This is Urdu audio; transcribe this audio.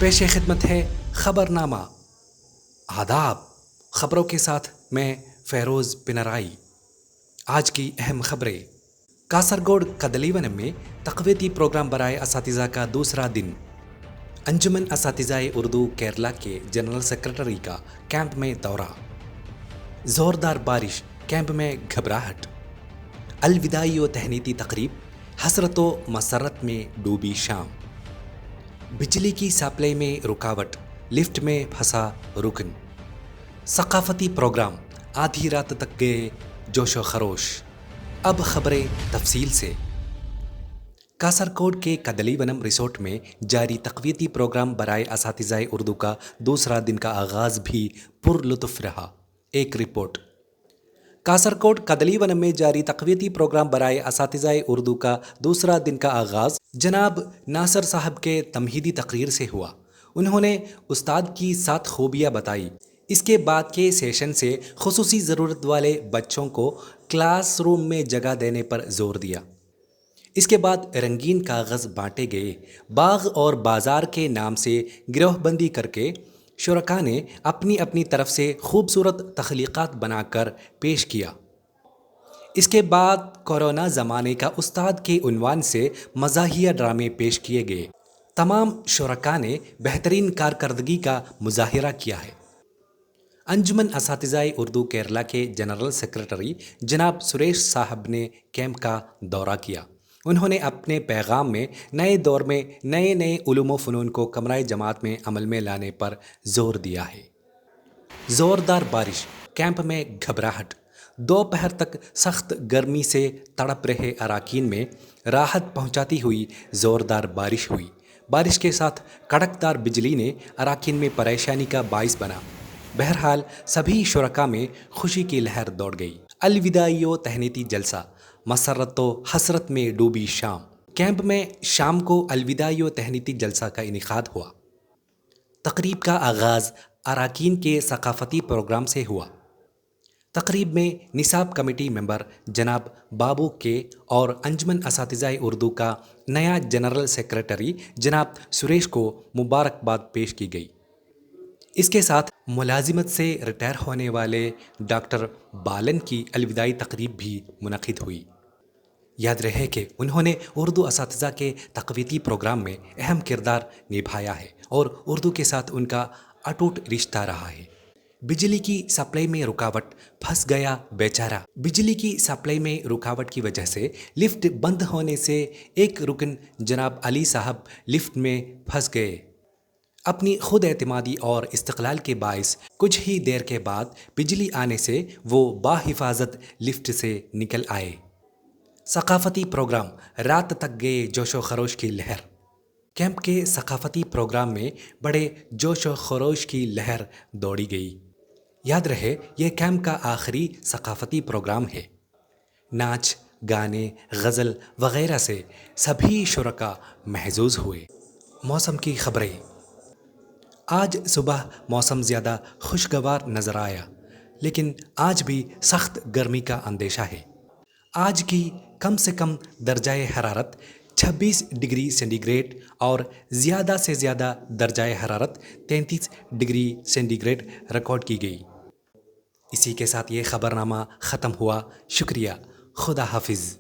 پیش خدمت ہے خبرنامہ۔ آداب، خبروں کے ساتھ میں فیروز پنرائی۔ آج کی اہم خبریں۔ کاسرگوڈ کدلیونم میں تقویتی پروگرام برائے اساتذہ کا دوسرا دن۔ انجمن اساتذہ اردو کیرلا کے جنرل سیکرٹری کا کیمپ میں دورہ۔ زوردار بارش، کیمپ میں گھبراہٹ۔ الوداعی و تہنیتی تقریب، حسرت و مسرت میں ڈوبی شام۔ بجلی کی سپلائی میں رکاوٹ، لفٹ میں پھنسا رکن۔ ثقافتی پروگرام، آدھی رات تک گئے جوش و خروش۔ اب خبریں تفصیل سے۔ کاسرگوڈ کے کدلیونم ریسورٹ میں جاری تقویتی پروگرام برائے اساتذہ اردو کا دوسرا دن کا آغاز بھی پر لطف رہا۔ ایک رپورٹ۔ کاسرگوڈ کدلیونم میں جاری تقویتی پروگرام برائے اساتذہ اردو کا دوسرا دن کا آغاز جناب ناصر صاحب کے تمہیدی تقریر سے ہوا۔ انہوں نے استاد کی 7 خوبیاں بتائی۔ اس کے بعد کے سیشن سے خصوصی ضرورت والے بچوں کو کلاس روم میں جگہ دینے پر زور دیا۔ اس کے بعد رنگین کاغذ بانٹے گئے۔ باغ اور بازار کے نام سے گروہ بندی کر کے شرکاء نے اپنی اپنی طرف سے خوبصورت تخلیقات بنا کر پیش کیا۔ اس کے بعد کورونا زمانے کا استاد کے عنوان سے مزاحیہ ڈرامے پیش کیے گئے۔ تمام شرکاء نے بہترین کارکردگی کا مظاہرہ کیا ہے۔ انجمن اساتذہ اردو کیرلا کے جنرل سیکرٹری جناب سریش صاحب نے کیمپ کا دورہ کیا۔ انہوں نے اپنے پیغام میں نئے دور میں نئے علوم و فنون کو کمرہ جماعت میں عمل میں لانے پر زور دیا ہے۔ زوردار بارش، کیمپ میں گھبراہٹ۔ دوپہر تک سخت گرمی سے تڑپ رہے اراکین میں راحت پہنچاتی ہوئی زوردار بارش ہوئی۔ بارش کے ساتھ کڑکدار بجلی نے اراکین میں پریشانی کا باعث بنا۔ بہرحال سبھی شرکاء میں خوشی کی لہر دوڑ گئی۔ الوداعی و تہنیتی جلسہ، مسرت و حسرت میں ڈوبی شام۔ کیمپ میں شام کو الوداعی و تہنیتی جلسہ کا انعقاد ہوا۔ تقریب کا آغاز اراکین کے ثقافتی پروگرام سے ہوا۔ تقریب میں نصاب کمیٹی ممبر جناب بابو کے اور انجمن اساتذہ اردو کا نیا جنرل سیکرٹری جناب سریش کو مبارکباد پیش کی گئی۔ اس کے ساتھ ملازمت سے ریٹائر ہونے والے ڈاکٹر بالن کی الوداعی تقریب بھی منعقد ہوئی۔ یاد رہے کہ انہوں نے اردو اساتذہ کے تقویتی پروگرام میں اہم کردار نبھایا ہے اور اردو کے ساتھ ان کا اٹوٹ رشتہ رہا ہے۔ بجلی کی سپلائی میں رکاوٹ، پھنس گیا بیچارہ۔ بجلی کی سپلائی میں رکاوٹ کی وجہ سے لفٹ بند ہونے سے ایک رکن جناب علی صاحب لفٹ میں پھنس گئے۔ اپنی خود اعتمادی اور استقلال کے باعث کچھ ہی دیر کے بعد بجلی آنے سے وہ باحفاظت لفٹ سے نکل آئے۔ ثقافتی پروگرام، رات تک گئے جوش و خروش کی لہر۔ کیمپ کے ثقافتی پروگرام میں بڑے جوش و خروش کی لہر دوڑی گئی۔ یاد رہے یہ کیمپ کا آخری ثقافتی پروگرام ہے۔ ناچ، گانے، غزل وغیرہ سے سبھی شرکاء محظوظ ہوئے۔ موسم کی خبریں۔ آج صبح موسم زیادہ خوشگوار نظر آیا، لیکن آج بھی سخت گرمی کا اندیشہ ہے۔ آج کی کم سے کم درجہ حرارت 26 ڈگری سینٹی گریڈ اور زیادہ سے زیادہ درجہ حرارت 33 ڈگری سینٹی گریڈ ریکارڈ کی گئی۔ اسی کے ساتھ یہ خبرنامہ ختم ہوا۔ شکریہ۔ خدا حافظ۔